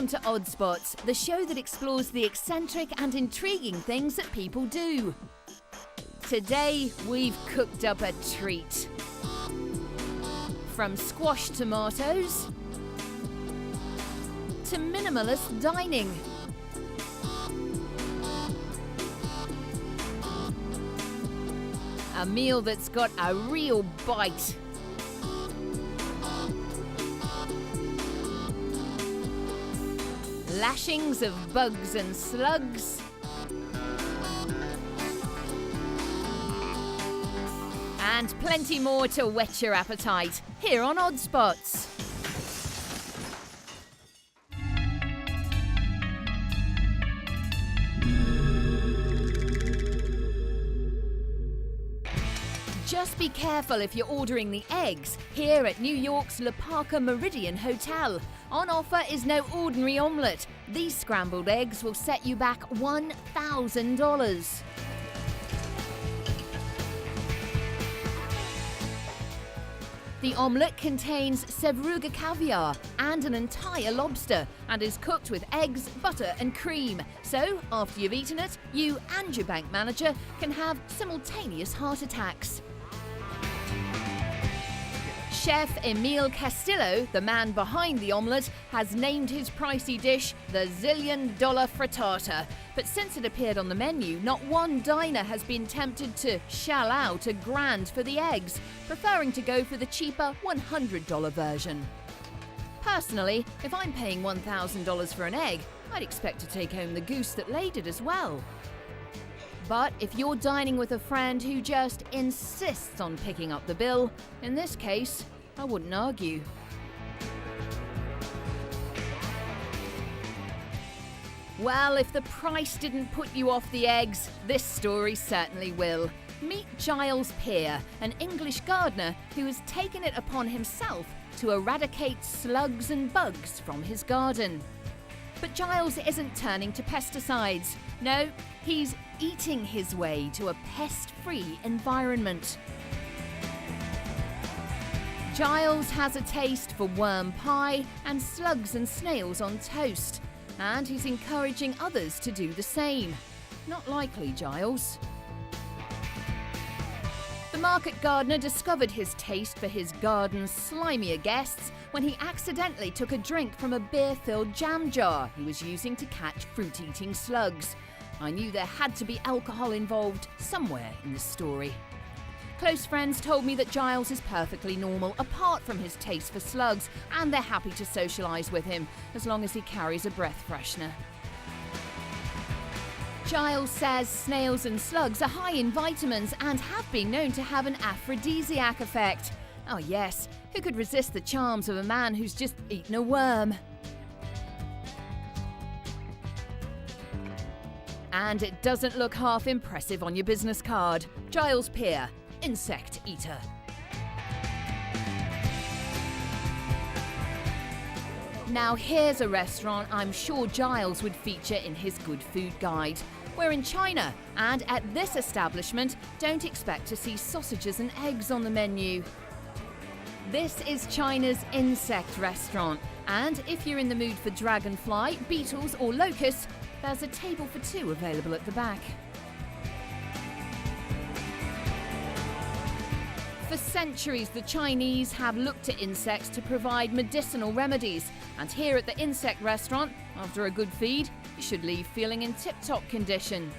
Welcome to Odd Spots, the show that explores the eccentric and intriguing things that people do. Today, we've cooked up a treat. From squashed tomatoes to minimalist dining. A meal that's got a real bite. Lashings of bugs and slugs. And plenty more to whet your appetite here on Odd Spots. Just be careful if you're ordering the eggs here at New York's Le Parker Meridien Hotel. On offer is no ordinary omelette. These scrambled eggs will set you back $1,000. The omelette contains Sevruga caviar and an entire lobster and is cooked with eggs, butter and cream. So, after you've eaten it, you and your bank manager can have simultaneous heart attacks. Chef Emile Castillo, the man behind the omelette, has named his pricey dish the $1 Zillion Frittata. But since it appeared on the menu, not one diner has been tempted to shell out $1,000 for the eggs, preferring to go for the cheaper $100 version. Personally, if I'm paying $1,000 for an egg, I'd expect to take home the goose that laid it as well. But if you're dining with a friend who just insists on picking up the bill, in this case, I wouldn't argue. Well, if the price didn't put you off the eggs, this story certainly will. Meet Giles Peer, an English gardener who has taken it upon himself to eradicate slugs and bugs from his garden. But Giles isn't turning to pesticides. No, he's eating his way to a pest-free environment. Giles has a taste for worm pie and slugs and snails on toast, and he's encouraging others to do the same. Not likely, Giles. The market gardener discovered his taste for his garden's slimier guests when he accidentally took a drink from a beer-filled jam jar he was using to catch fruit-eating slugs. I knew there had to be alcohol involved somewhere in the story. Close friends told me that Giles is perfectly normal apart from his taste for slugs, and they're happy to socialise with him as long as he carries a breath freshener. Giles says snails and slugs are high in vitamins and have been known to have an aphrodisiac effect. Oh yes, who could resist the charms of a man who's just eaten a worm? And it doesn't look half impressive on your business card. Giles Peer, insect eater. Now here's a restaurant I'm sure Giles would feature in his good food guide. We're in China, and at this establishment, don't expect to see sausages and eggs on the menu. This is China's insect restaurant, and if you're in the mood for dragonfly, beetles or locusts, there's a table for two available at the back. For centuries, the Chinese have looked to insects to provide medicinal remedies, and here at the insect restaurant, after a good feed, you should leave feeling in tip-top condition.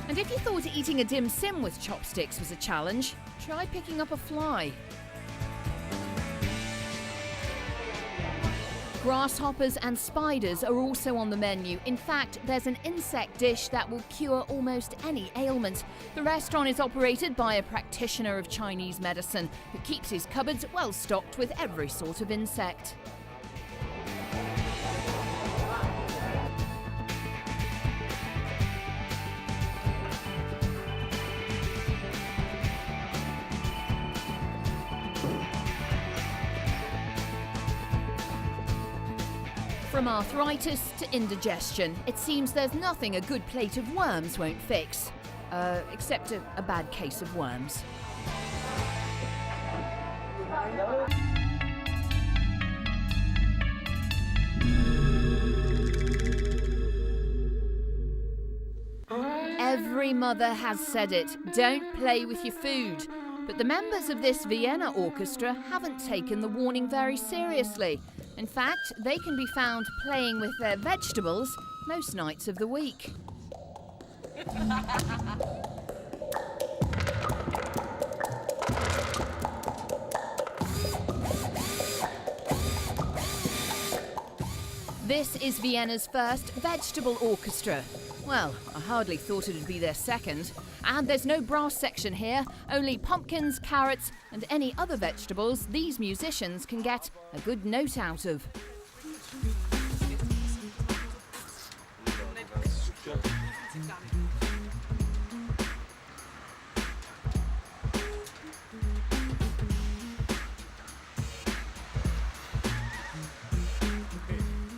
And if you thought eating a dim sim with chopsticks was a challenge, try picking up a fly. Grasshoppers and spiders are also on the menu. In fact, there's an insect dish that will cure almost any ailment. The restaurant is operated by a practitioner of Chinese medicine who keeps his cupboards well stocked with every sort of insect. From arthritis to indigestion, it seems there's nothing a good plate of worms won't fix. Except a bad case of worms. Every mother has said it, don't play with your food. But the members of this Vienna orchestra haven't taken the warning very seriously. In fact, they can be found playing with their vegetables most nights of the week. This is Vienna's first vegetable orchestra. Well, I hardly thought it'd be their second. And there's no brass section here, only pumpkins, carrots, and any other vegetables these musicians can get a good note out of.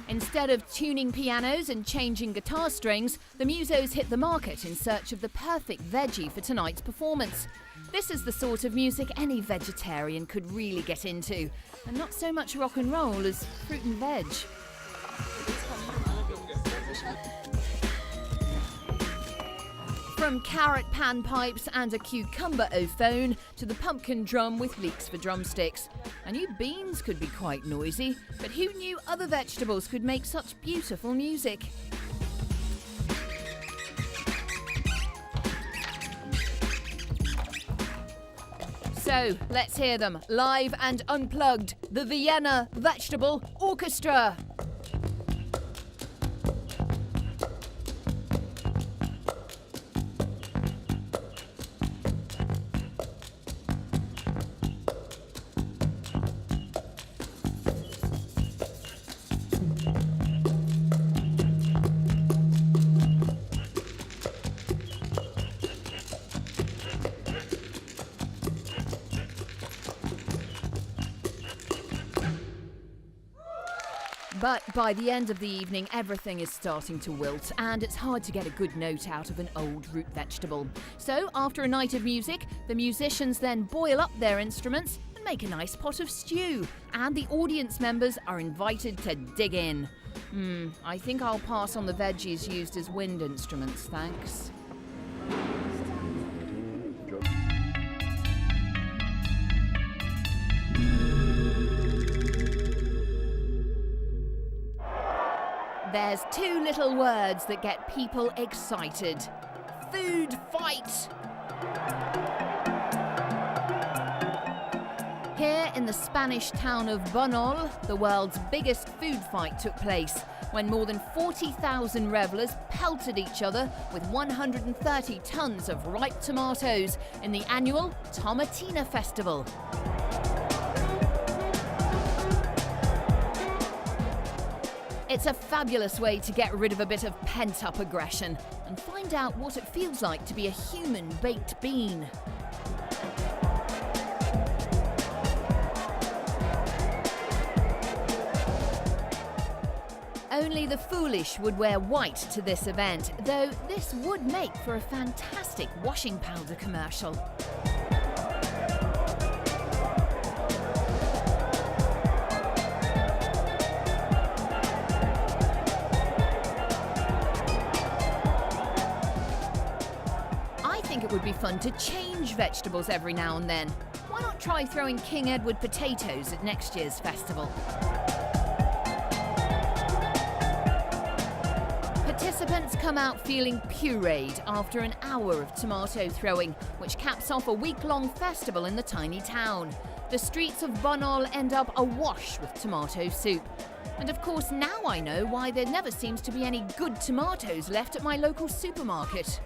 Instead of tuning pianos and changing guitar strings, the musos hit the market in search of the perfect veggie for tonight's performance. This is the sort of music any vegetarian could really get into, and not so much rock and roll as fruit and veg. From carrot panpipes and a cucumber au faune to the pumpkin drum with leeks for drumsticks. I knew beans could be quite noisy, but who knew other vegetables could make such beautiful music? So, let's hear them, live and unplugged, the Vienna Vegetable Orchestra. But by the end of the evening, everything is starting to wilt, and it's hard to get a good note out of an old root vegetable. So, after a night of music, the musicians then boil up their instruments and make a nice pot of stew, and the audience members are invited to dig in. I think I'll pass on the veggies used as wind instruments, thanks. There's two little words that get people excited. Food fight! Here in the Spanish town of Bunol, the world's biggest food fight took place when more than 40,000 revellers pelted each other with 130 tons of ripe tomatoes in the annual Tomatina Festival. It's a fabulous way to get rid of a bit of pent-up aggression and find out what it feels like to be a human baked bean. Only the foolish would wear white to this event, though this would make for a fantastic washing powder commercial. It would be fun to change vegetables every now and then. Why not try throwing King Edward potatoes at next year's festival? Participants come out feeling pureed after an hour of tomato throwing, which caps off a week-long festival in the tiny town. The streets of Bunol end up awash with tomato soup. And of course, now I know why there never seems to be any good tomatoes left at my local supermarket.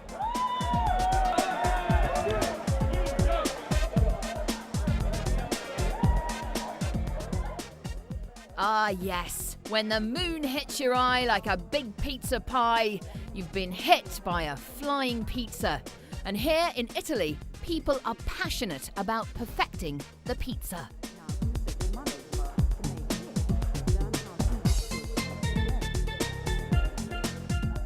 Ah yes, when the moon hits your eye like a big pizza pie, you've been hit by a flying pizza. And here in Italy, people are passionate about perfecting the pizza.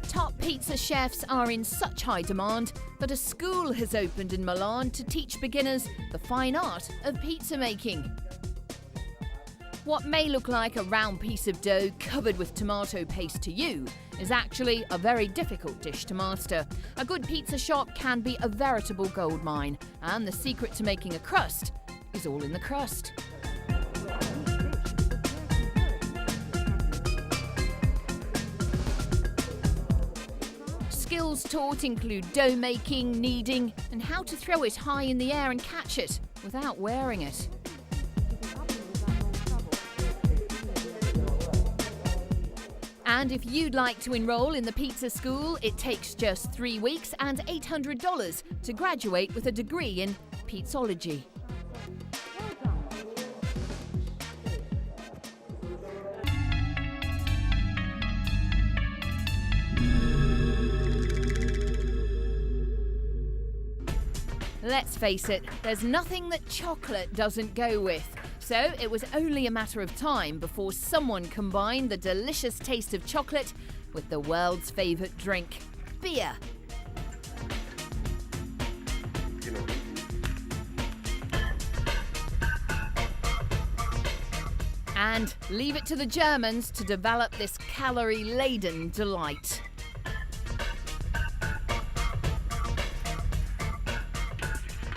Top pizza chefs are in such high demand that a school has opened in Milan to teach beginners the fine art of pizza making. What may look like a round piece of dough covered with tomato paste to you is actually a very difficult dish to master. A good pizza shop can be a veritable gold mine, and the secret to making a crust is all in the crust. Skills taught include dough making, kneading, and how to throw it high in the air and catch it without wearing it. And if you'd like to enroll in the pizza school, it takes just 3 weeks and $800 to graduate with a degree in pizzology. Let's face it, there's nothing that chocolate doesn't go with. So it was only a matter of time before someone combined the delicious taste of chocolate with the world's favourite drink, beer. And leave it to the Germans to develop this calorie-laden delight.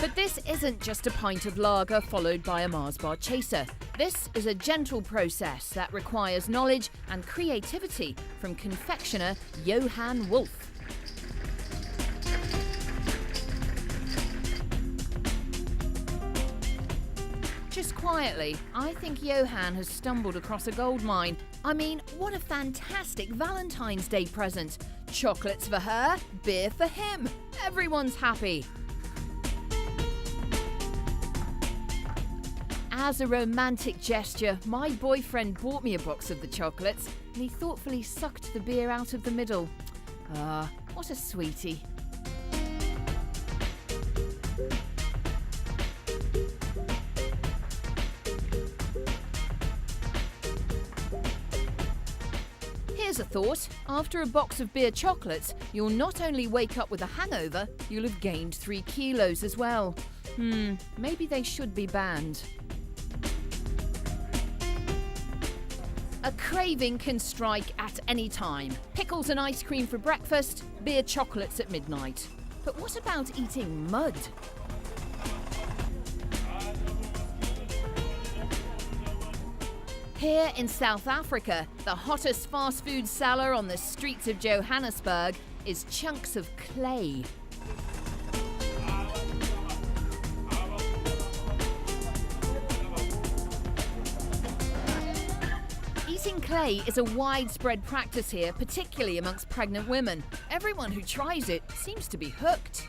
But this isn't just a pint of lager followed by a Mars bar chaser. This is a gentle process that requires knowledge and creativity from confectioner Johann Wolf. Just quietly, I think Johann has stumbled across a gold mine. I mean, what a fantastic Valentine's Day present. Chocolates for her, beer for him. Everyone's happy. As a romantic gesture, my boyfriend bought me a box of the chocolates and he thoughtfully sucked the beer out of the middle. Ah, what a sweetie. Here's a thought. After a box of beer chocolates, you'll not only wake up with a hangover, you'll have gained 3 kilos as well. Maybe they should be banned. A craving can strike at any time. Pickles and ice cream for breakfast, beer chocolates at midnight. But what about eating mud? Here in South Africa, the hottest fast food seller on the streets of Johannesburg is chunks of clay. Eating clay is a widespread practice here, particularly amongst pregnant women. Everyone who tries it seems to be hooked.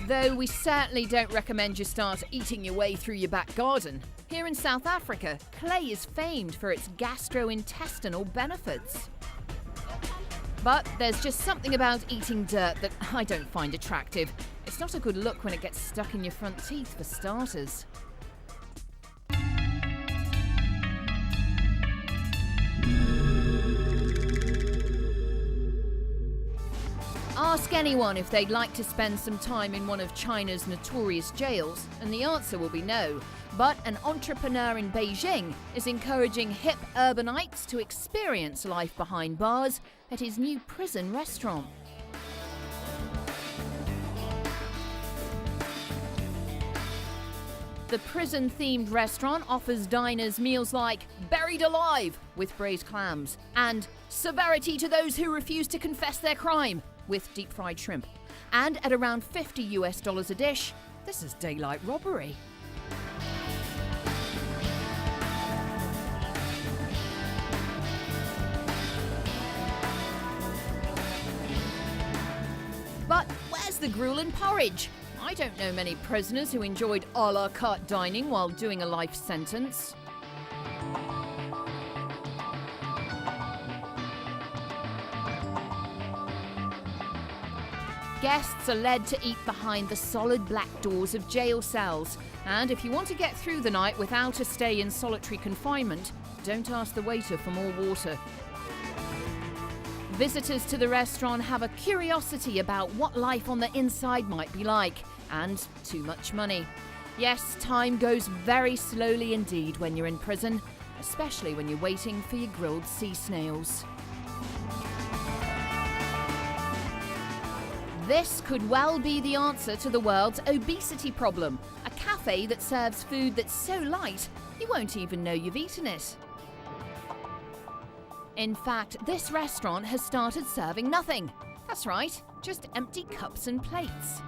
Though we certainly don't recommend you start eating your way through your back garden. Here in South Africa, clay is famed for its gastrointestinal benefits. But there's just something about eating dirt that I don't find attractive. It's not a good look when it gets stuck in your front teeth, for starters. Ask anyone if they'd like to spend some time in one of China's notorious jails, and the answer will be no. But an entrepreneur in Beijing is encouraging hip urbanites to experience life behind bars at his new prison restaurant. The prison-themed restaurant offers diners meals like buried alive with braised clams and severity to those who refuse to confess their crime with deep-fried shrimp. And at around $50 a dish, this is daylight robbery. But where's the gruel and porridge? I don't know many prisoners who enjoyed a la carte dining while doing a life sentence. Guests are led to eat behind the solid black doors of jail cells. And if you want to get through the night without a stay in solitary confinement, don't ask the waiter for more water. Visitors to the restaurant have a curiosity about what life on the inside might be like, and too much money. Yes, time goes very slowly indeed when you're in prison, especially when you're waiting for your grilled sea snails. This could well be the answer to the world's obesity problem. A cafe that serves food that's so light, you won't even know you've eaten it. In fact, this restaurant has started serving nothing. That's right, just empty cups and plates.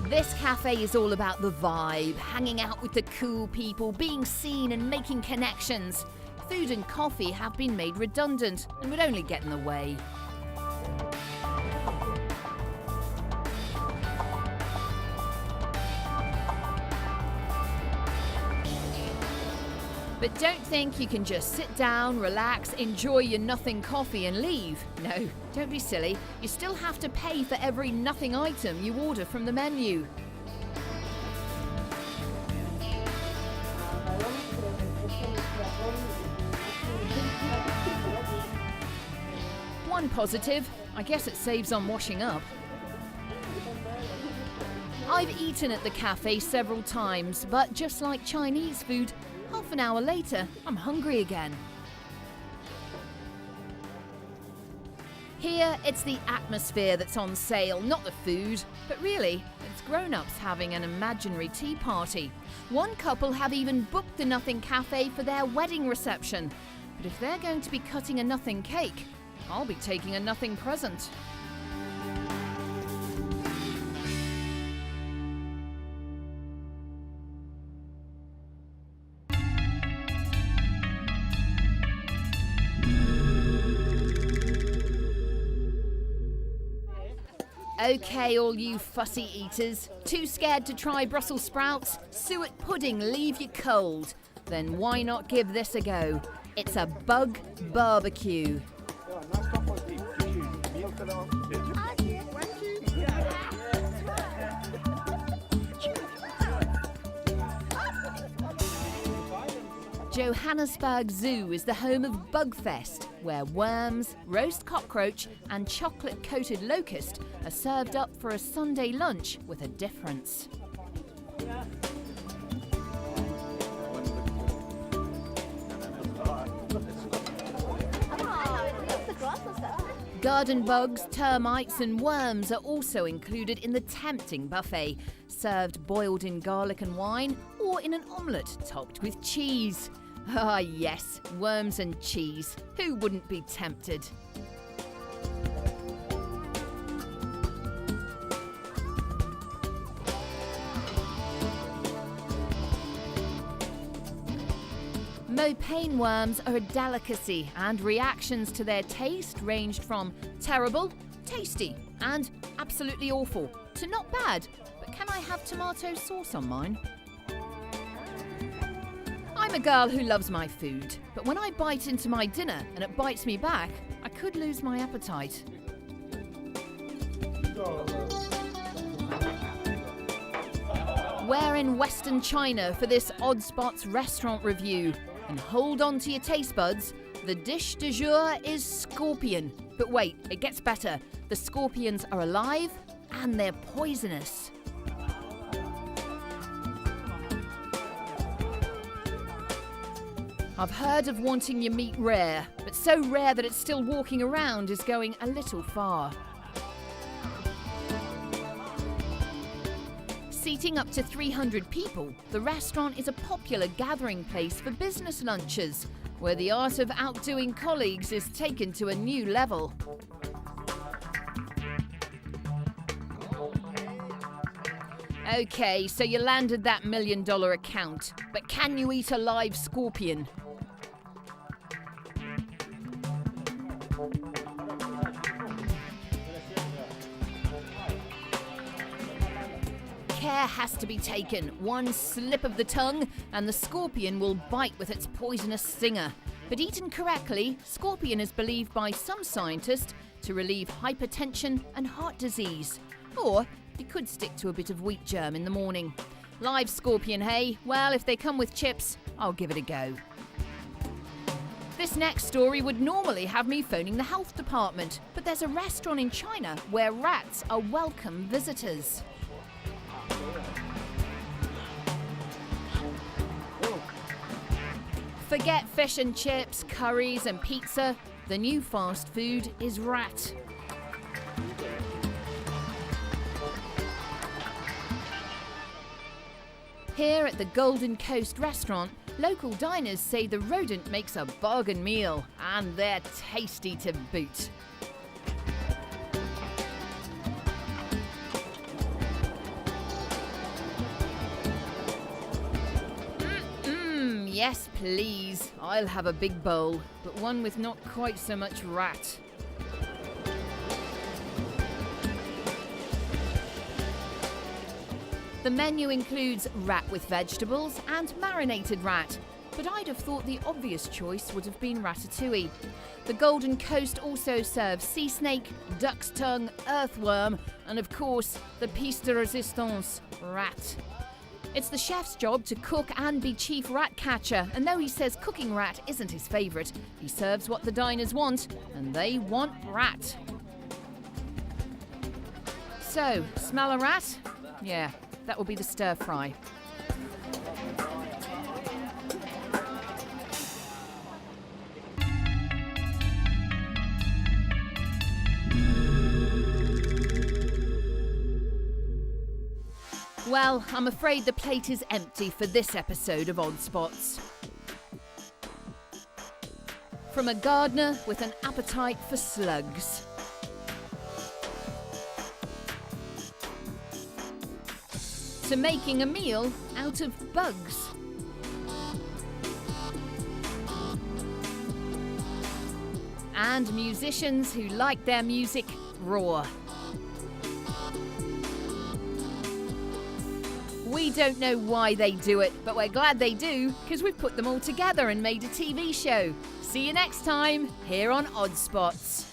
This cafe is all about the vibe, hanging out with the cool people, being seen and making connections. Food and coffee have been made redundant and would only get in the way. But don't think you can just sit down, relax, enjoy your nothing coffee and leave. No, don't be silly. You still have to pay for every nothing item you order from the menu. One positive, I guess it saves on washing up. I've eaten at the cafe several times, but just like Chinese food, half an hour later, I'm hungry again. Here, it's the atmosphere that's on sale, not the food. But really, it's grown-ups having an imaginary tea party. One couple have even booked the Nothing Cafe for their wedding reception. But if they're going to be cutting a nothing cake, I'll be taking a nothing present. Okay, all you fussy eaters. Too scared to try Brussels sprouts? Suet pudding leave you cold. Then why not give this a go? It's a bug barbecue. Johannesburg Zoo is the home of Bugfest, where worms, roast cockroach and chocolate-coated locust are served up for a Sunday lunch with a difference. Garden bugs, termites and worms are also included in the tempting buffet, served boiled in garlic and wine or in an omelette topped with cheese. Ah yes, worms and cheese. Who wouldn't be tempted? Mopane worms are a delicacy, and reactions to their taste ranged from terrible, tasty, and absolutely awful to not bad, but can I have tomato sauce on mine? I'm a girl who loves my food, but when I bite into my dinner and it bites me back, I could lose my appetite. We're in Western China for this Odd Spots restaurant review. And hold on to your taste buds, the dish du jour is scorpion. But wait, it gets better. The scorpions are alive and they're poisonous. I've heard of wanting your meat rare, but so rare that it's still walking around is going a little far. Seating up to 300 people, the restaurant is a popular gathering place for business lunches, where the art of outdoing colleagues is taken to a new level. Okay, so you landed that $1 million account, but can you eat a live scorpion? Care has to be taken. One slip of the tongue and the scorpion will bite with its poisonous stinger. But eaten correctly, scorpion is believed by some scientists to relieve hypertension and heart disease. Or it could stick to a bit of wheat germ in the morning. Live scorpion, hey? Well, if they come with chips, I'll give it a go. This next story would normally have me phoning the health department, but there's a restaurant in China where rats are welcome visitors. Forget fish and chips, curries and pizza. The new fast food is rat. Here at the Golden Coast restaurant, local diners say the rodent makes a bargain meal, and they're tasty to boot. Yes, please. I'll have a big bowl, but one with not quite so much rat. The menu includes rat with vegetables and marinated rat, but I'd have thought the obvious choice would have been ratatouille. The Golden Coast also serves sea snake, duck's tongue, earthworm, and of course, the piece de resistance, rat. It's the chef's job to cook and be chief rat catcher, and though he says cooking rat isn't his favourite, he serves what the diners want, and they want rat. So, smell a rat? Yeah, that will be the stir fry. Well, I'm afraid the plate is empty for this episode of Odd Spots. From a gardener with an appetite for slugs. To making a meal out of bugs. And musicians who like their music raw. We don't know why they do it, but we're glad they do, because we've put them all together and made a TV show. See you next time, here on Odd Spots.